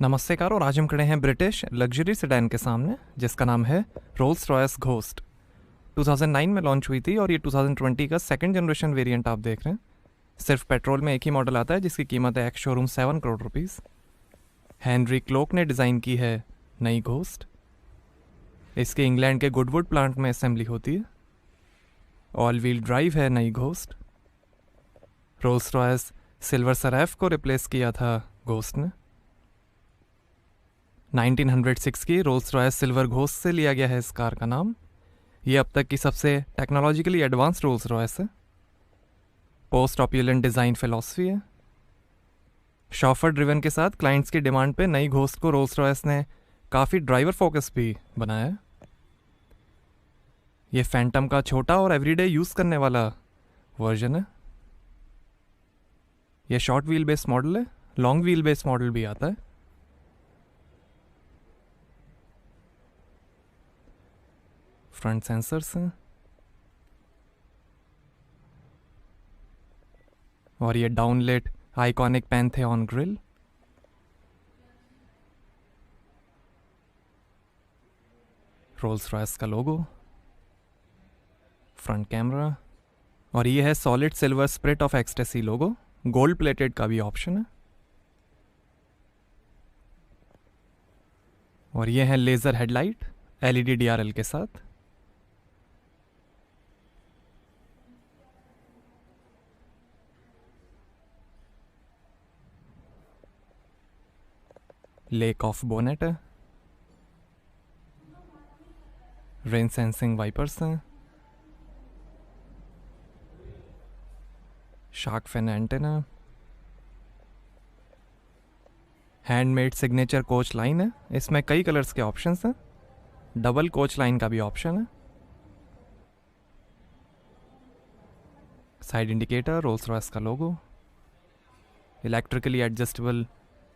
नमस्ते कार, और आज हम खड़े हैं ब्रिटिश लग्जरी सेडान के सामने जिसका नाम है रोल्स रॉयस घोस्ट। 2009 में लॉन्च हुई थी और ये 2020 का सेकंड जनरेशन वेरिएंट आप देख रहे हैं। सिर्फ पेट्रोल में एक ही मॉडल आता है जिसकी कीमत है ex showroom 7 crore rupees. Henry Cloke ने डिज़ाइन की है नई घोस्ट। इसके इंग्लैंड के गुडवुड प्लांट में असेंबली होती है। ऑल व्हील ड्राइव है नई ghost. Rolls Royce silver Saraf को रिप्लेस किया था घोस्ट ने। 1906 की रोल्स रॉयस सिल्वर घोस्ट से लिया गया है इस कार का नाम। ये अब तक की सबसे टेक्नोलॉजिकली एडवांस रोल्स रॉयस है। पोस्ट ऑप्युलेंट डिज़ाइन फिलॉसफी है। शॉफर ड्रिवन के साथ क्लाइंट्स की डिमांड पे नई घोस्ट को रोल्स रॉयस ने काफ़ी ड्राइवर फोकस भी बनाया है। ये फैंटम का छोटा और एवरीडे यूज़ करने वाला वर्जन है। ये शॉर्ट व्हील बेस मॉडल है, लॉन्ग व्हील बेस मॉडल भी आता है। फ्रंट सेंसर्स हैं और ये डाउनलेट आइकॉनिक पैंथेऑन ग्रिल। रोल्स रॉयस का लोगो, फ्रंट कैमरा, और ये है solid silver spirit of ecstasy logo. Gold plated का भी ऑप्शन है। और ये है लेज़र हेडलाइट एलईडी डीआरएल के साथ। लेक ऑफ बोनेट है। रेन सेंसिंग वाइपर्स हैं। Shark fin antenna. Handmade signature coach line है। इसमें कई कलर्स के ऑप्शंस हैं। डबल कोच लाइन का भी ऑप्शन है। साइड इंडिकेटर, रोल्स रॉयस का लोगो, इलेक्ट्रिकली एडजस्टेबल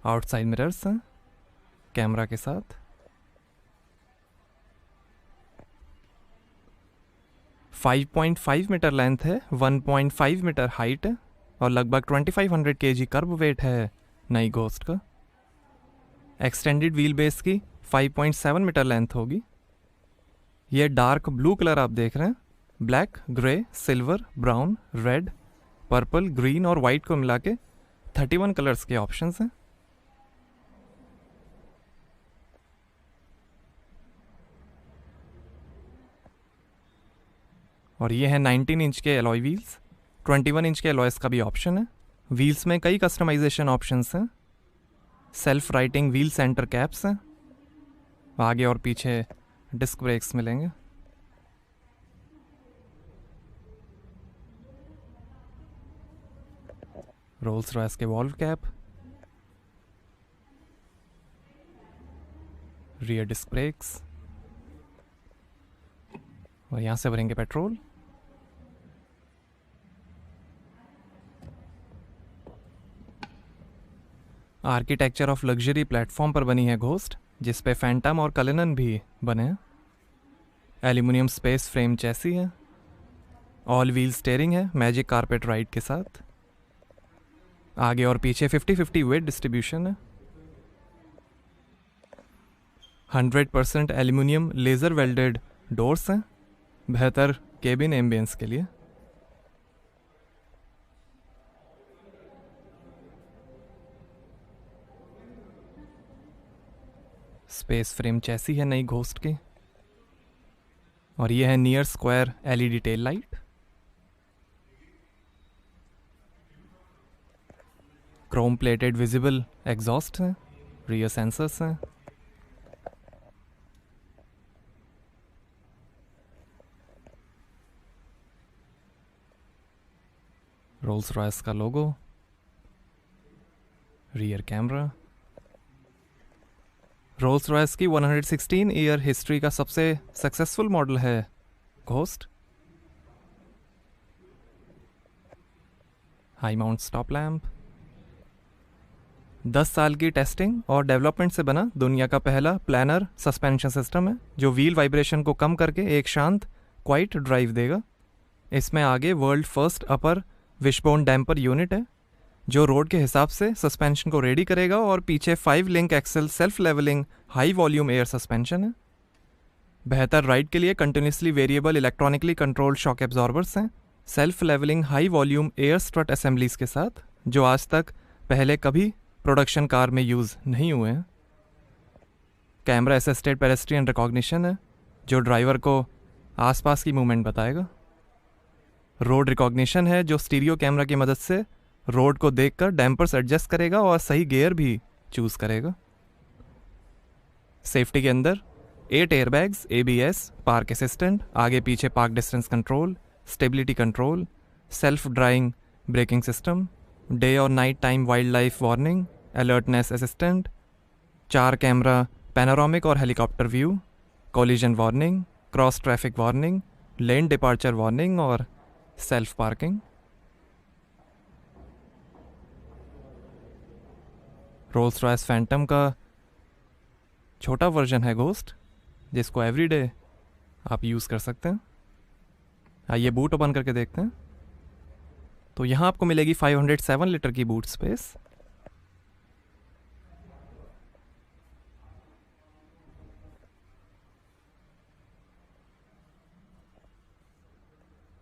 आउटसाइड मिरर्स हैं कैमरा के साथ। फाइव 5.5 मीटर लेंथ है, 1.5 मीटर हाइट है और लगभग 2500 kg कर्ब वेट है नई घोस्ट का। एक्सटेंडेड व्हील बेस की 5.7 मीटर लेंथ होगी। ये डार्क ब्लू कलर आप देख रहे हैं। Black, grey, silver, brown, red, purple, green और वाइट को मिला के 31 कलर्स के ऑप्शंस हैं। और ये है 19 इंच के एलॉय व्हील्स। 21 इंच के एलॉयस का भी ऑप्शन है। व्हील्स में कई कस्टमाइजेशन ऑप्शंस हैं। Self righting wheel centre caps हैं। आगे और पीछे डिस्क ब्रेक्स मिलेंगे। रोल्स रॉयस के valve cap, rear disc brakes, और यहाँ से भरेंगे petrol. Architecture of luxury platform पर बनी है घोस्ट, जिस पे फैंटम और कलिनन भी बने हैं। एल्यूमिनियम स्पेस फ्रेम चैसी है। ऑल व्हील स्टेयरिंग है मैजिक कारपेट राइड के साथ। आगे और पीछे 50-50 वेट डिस्ट्रीब्यूशन है। 100% एल्यूमिनियम लेज़र वेल्डेड डोर्स हैं बेहतर केबिन एम्बियंस के लिए। स्पेस फ्रेम चैसी है नई घोस्ट की। और ये है near square LED tail light. Chrome plated visible exhaust है। रियर सेंसर्स हैं। रोल्स रॉयस का लोगो, रियर कैमरा। रोल्स रॉयस की 116 ईयर हिस्ट्री का सबसे सक्सेसफुल मॉडल है ghost. High mount stop lamp. 10 साल की टेस्टिंग और डेवलपमेंट से बना दुनिया का पहला प्लानर सस्पेंशन सिस्टम है जो व्हील वाइब्रेशन को कम करके एक शांत क्वाइट ड्राइव देगा। इसमें आगे वर्ल्ड फर्स्ट अपर विशबोन डैम्पर यूनिट है जो रोड के हिसाब से सस्पेंशन को रेडी करेगा, और पीछे 5 link axle self levelling high volume air suspension है। बेहतर राइड के लिए continuously variable electronically controlled shock absorbers हैं, self levelling high volume air strut assemblies के साथ, जो आज तक पहले कभी प्रोडक्शन कार में यूज़ नहीं हुए हैं। कैमरा असिस्टेड पेडेस्ट्रियन रिकॉग्निशन है, जो ड्राइवर को आसपास की मूवमेंट बताएगा। रोड रिकॉग्निशन है, जो स्टीरियो कैमरा की मदद से रोड को देखकर डैम्पर्स एडजस्ट करेगा और सही गियर भी चूज़ करेगा। सेफ्टी के अंदर 8 एयरबैग्स, ABS, पार्क असिस्टेंट, आगे पीछे park distance control, stability control, self driving braking system, day और night time wildlife warning, alertness assistant, 4 camera panoramic और helicopter view, collision warning, cross traffic warning, lane departure warning और self parking. Rolls Royce Phantom का छोटा version है ghost, जिसको everyday आप use कर सकते हैं। आइए बूट ओपन करके देखते हैं। तो यहाँ आपको मिलेगी 507 लीटर की बूट स्पेस।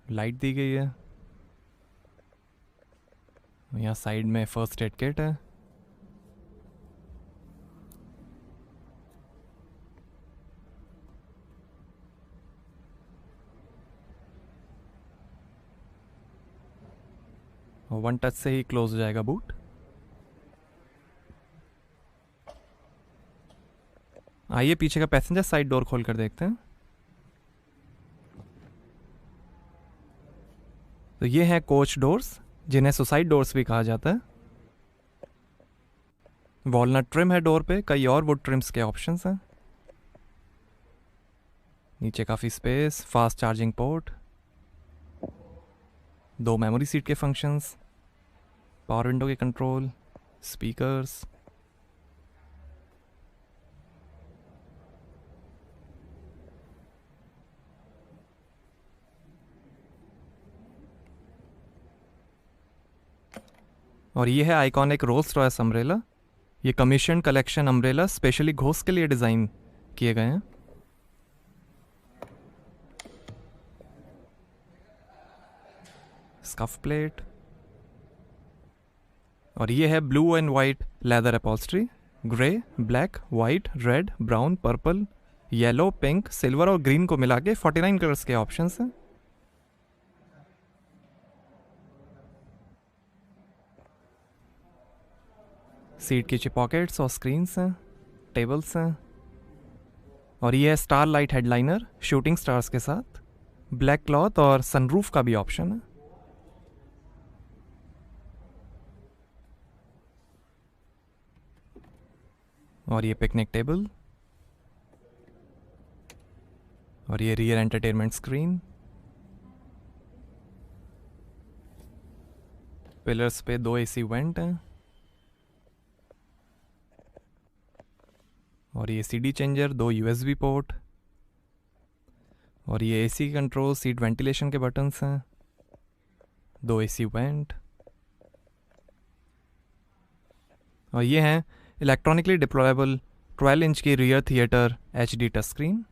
लाइट दी गई है। यहाँ साइड में फर्स्ट एड किट है। वन टच से ही क्लोज हो जाएगा बूट। आइए पीछे का पैसेंजर साइड डोर खोल कर देखते हैं। तो ये हैं कोच डोर्स, जिन्हें सुसाइड डोर्स भी कहा जाता है। वॉलनट ट्रिम है डोर पे, कई और वुड ट्रिम्स के ऑप्शंस हैं। नीचे काफ़ी space, fast charging port, 2 memory seat के फंक्शंस, पावर विंडो के कंट्रोल, स्पीकर्स। और ये है आइकॉनिक रोल्स रॉयस अम्ब्रेला। ये commission collection umbrella specially ghost के लिए डिज़ाइन किए गए हैं। स्कफ प्लेट, और ये है blue and white leather upholstery, grey, black, white, red, brown, purple, yellow, pink, silver और ग्रीन को मिला के 49 कलर्स के ऑप्शंस हैं। सीट की पॉकेट्स और स्क्रीन्स हैं, टेबल्स हैं। और ये है star light headliner shooting stars के साथ, ब्लैक क्लॉथ और सनरूफ का भी ऑप्शन है। और ये पिकनिक टेबल, और ये रियर एंटरटेनमेंट स्क्रीन। पिलर्स पे 2 AC वेंट हैं। और ये CD चेंजर, 2 USB पोर्ट, और ये AC कंट्रोल, सीट वेंटिलेशन के बटन्स हैं, 2 AC वेंट। और ये हैं इलेक्ट्रॉनिकली डिप्लॉयबल 12 इंच की rear theatre HD touch screen.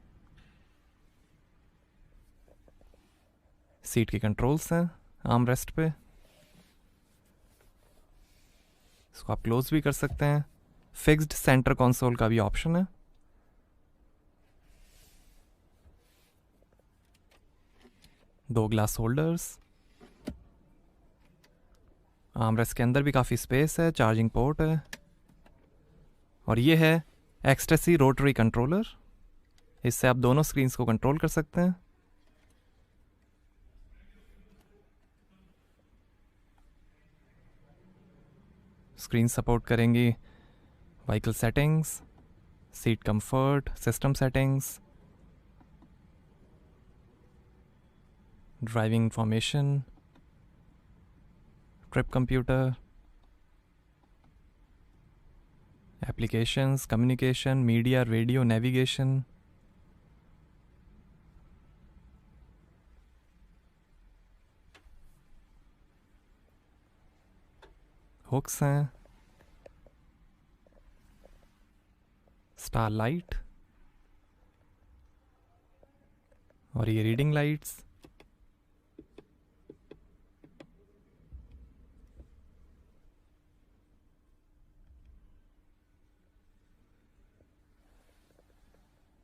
Seat के कंट्रोल्स हैं आर्म रेस्ट पे, इसको आप क्लोज भी कर सकते हैं। फिक्स्ड सेंटर कंसोल का भी ऑप्शन है। दो ग्लास होल्डर्स, आर्मरेस्ट के अंदर भी काफ़ी स्पेस है, चार्जिंग पोर्ट है। और ये है एक्सटेसी रोटरी कंट्रोलर, इससे आप दोनों स्क्रीन्स को कंट्रोल कर सकते हैं। स्क्रीन सपोर्ट करेंगी vehicle settings, seat comfort, system settings, driving information, trip computer, applications, communication, media, radio, navigation. Hooks हैं, स्टार लाइट और ये रीडिंग लाइट्स।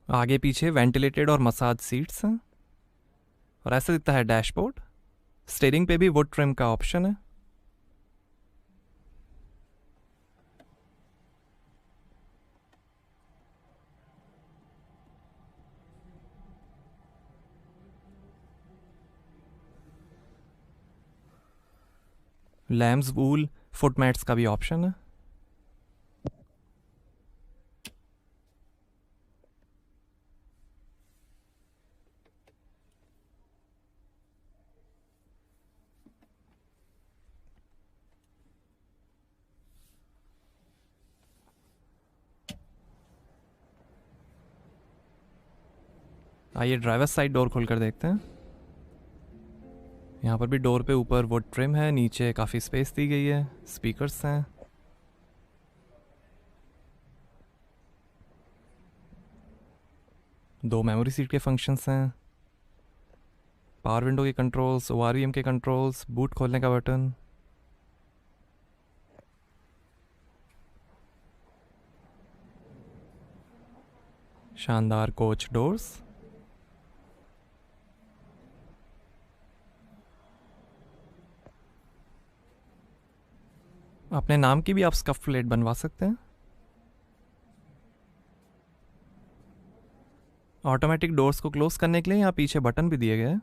आगे पीछे वेंटिलेटेड और मसाज सीट्स हैं और ऐसे दिखता है डैशबोर्ड। स्टीयरिंग पे भी वुड ट्रिम का ऑप्शन है। लैम्स वूल फुट मैट्स का भी ऑप्शन है। आइए ड्राइवर साइड डोर खोलकर देखते हैं। यहाँ पर भी डोर पे ऊपर वुड ट्रिम है, नीचे काफ़ी स्पेस दी गई है, स्पीकर्स हैं। दो मेमोरी सीट के फंक्शंस हैं, पावर विंडो के कंट्रोल्स, ORVM के कंट्रोल्स, बूट खोलने का बटन। शानदार कोच डोर्स। अपने नाम की भी आप स्कफ प्लेट बनवा सकते हैं। ऑटोमेटिक डोर्स को क्लोज करने के लिए यहाँ पीछे बटन भी दिए गए हैं।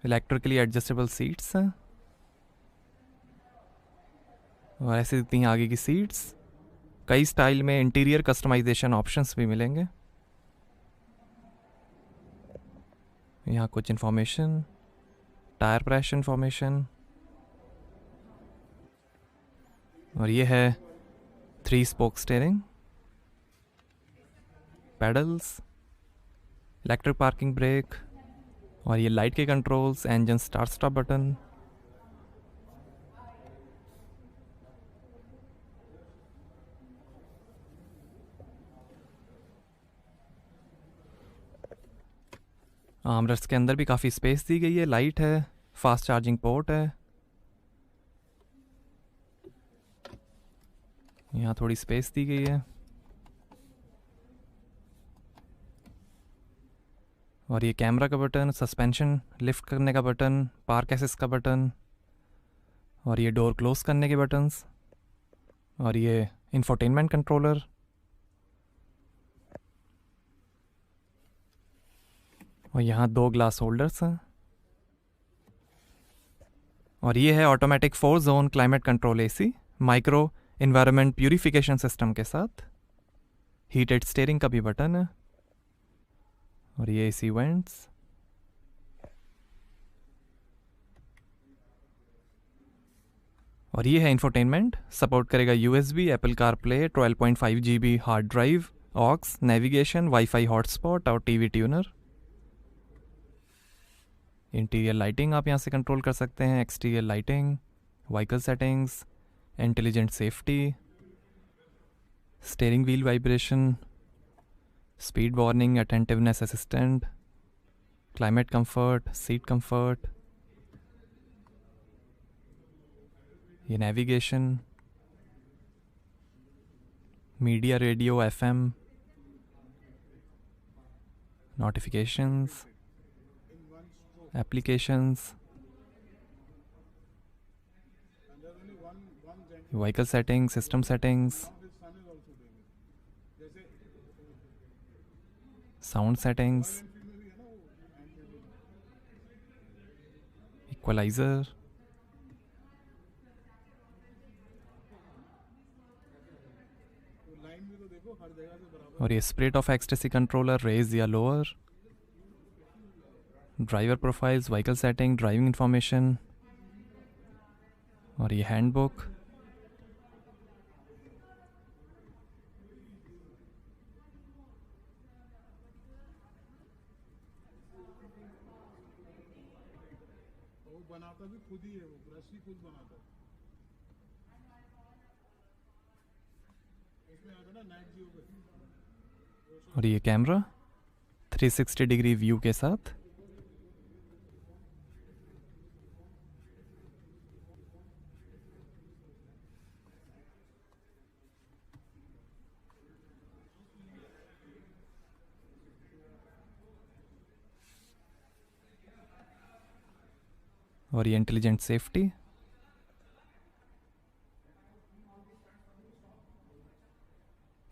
इलेक्ट्रिकली एडजस्टेबल सीट्स हैं और ऐसे दिखती हैं आगे की सीट्स। कई स्टाइल में इंटीरियर कस्टमाइजेशन ऑप्शंस भी मिलेंगे। यहाँ कुछ इन्फॉर्मेशन, टायर प्रेशर इन्फॉर्मेशन, और ये है 3 spoke steering, pedals, electric parking brake और ये लाइट के controls, engine start stop button. Armrest के अंदर भी काफ़ी स्पेस दी गई है, लाइट है, फास्ट चार्जिंग पोर्ट है। यहाँ थोड़ी स्पेस दी गई है और ये कैमरा का बटन, सस्पेंशन लिफ्ट करने का बटन, पार्क असिस्ट का बटन और ये डोर क्लोज करने के बटन्स और ये इंफोटेनमेंट कंट्रोलर। और यहाँ 2 ग्लास होल्डर्स हैं और ये है automatic 4 zone climate control AC micro environment purification system के साथ। हीटेड स्टीयरिंग का भी बटन है और ये AC वेंट्स। और ये है इंफोटेनमेंट, सपोर्ट करेगा USB, Apple CarPlay, 12.5 GB hard drive, aux, navigation, wifi hotspot और TV ट्यूनर। इंटीरियर लाइटिंग आप यहाँ से कंट्रोल कर सकते हैं, exterior lighting, vehicle settings, intelligent safety, steering wheel vibration, speed warning, attentiveness assistant, climate comfort, seat comfort, ये navigation, media, radio, FM, notifications, applications, vehicle settings, system settings, sound settings, equaliser और ये Spirit of Ecstasy controller, raise या lower, driver profiles, vehicle setting, driving information और ये handbook. बनाता भी खुद ही है, वो ब्रश ही खुद बनाता है। इसमें आता ना नाइट जियो पे। और ये कैमरा 360 डिग्री व्यू के साथ। और ये intelligent safety.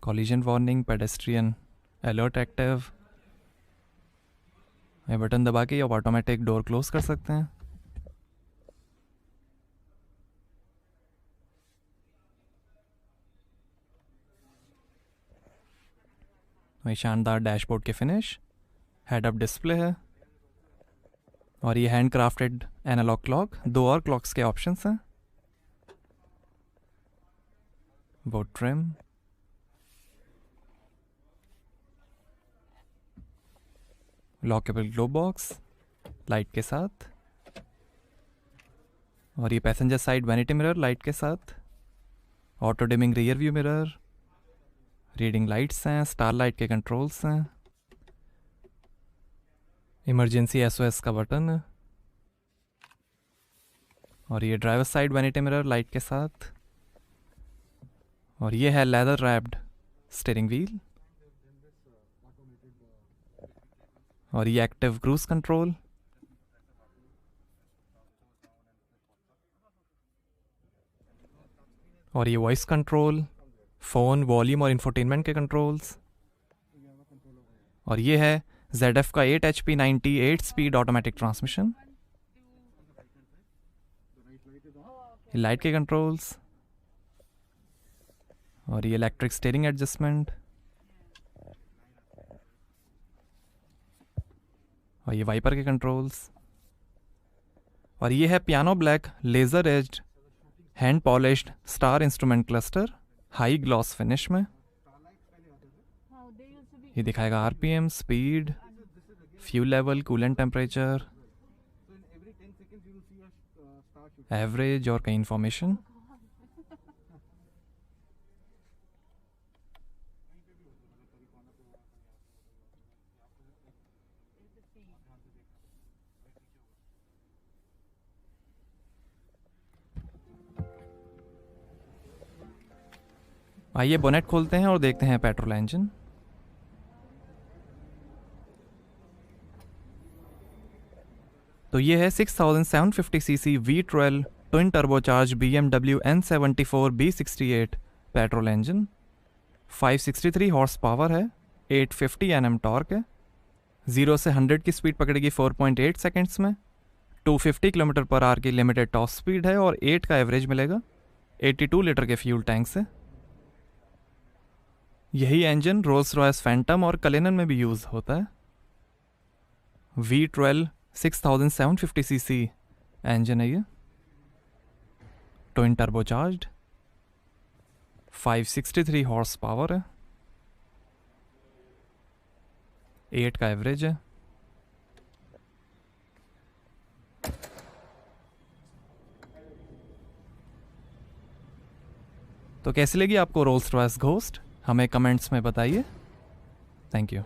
Collision warning, pedestrian alert active. ये बटन दबा के आप ऑटोमेटिक डोर क्लोज कर सकते हैं। ये शानदार डैशबोर्ड के फिनिश, हेड अप डिस्प्ले है। और ये हैंड क्राफ्टेड एनालॉग क्लॉक, 2 और क्लॉक्स के ऑप्शंस हैं। वो trim, lockable glove box light के साथ। और ये passenger side vanity mirror light के साथ। Auto dimming rear view mirror, reading lights हैं, स्टार लाइट के कंट्रोल्स हैं। इमरजेंसी एसओएस का बटन है। और ये driver side vanity mirror light के साथ। और ये है लेदर रैप्ड स्टीयरिंग व्हील। और ये एक्टिव क्रूज कंट्रोल। और ये वॉइस कंट्रोल, फ़ोन, वॉल्यूम और इंफोटेनमेंट के कंट्रोल्स। और ये है ZF का 8 HP 98 स्पीड ऑटोमेटिक ट्रांसमिशन। ये लाइट के कंट्रोल्स। और ये इलेक्ट्रिक स्टीयरिंग एडजस्टमेंट। और ये वाइपर के कंट्रोल्स। और ये है piano black laser aged hand polished star instrument cluster, high gloss finish में। ये दिखाएगा RPM, speed, fuel level, coolant temperature, average और कई इंफॉर्मेशन। आइए बोनेट खोलते हैं और देखते हैं पेट्रोल इंजन। तो ये है 6750 CC V12 twin turbocharge BMW N74 B68 petrol engine. 563 horse power है, 850 Nm टॉर्क है। 0 से 100 की स्पीड पकड़ेगी 4.8 सेकेंड्स में। 250 km/h की लिमिटेड टॉप स्पीड है और 8 का एवरेज मिलेगा 82 लीटर के फ्यूल टैंक से। यही इंजन रोल्स रॉयस फैंटम और कलेनन में भी यूज़ होता है। V12 6750 सीसी इंजन है ये, ट्विन टर्बोचार्ज्ड, 563 हॉर्स पावर है, 8 का एवरेज है। तो कैसी लगी आपको रोल्स रॉयस घोस्ट? हमें कमेंट्स में बताइए। Thank you.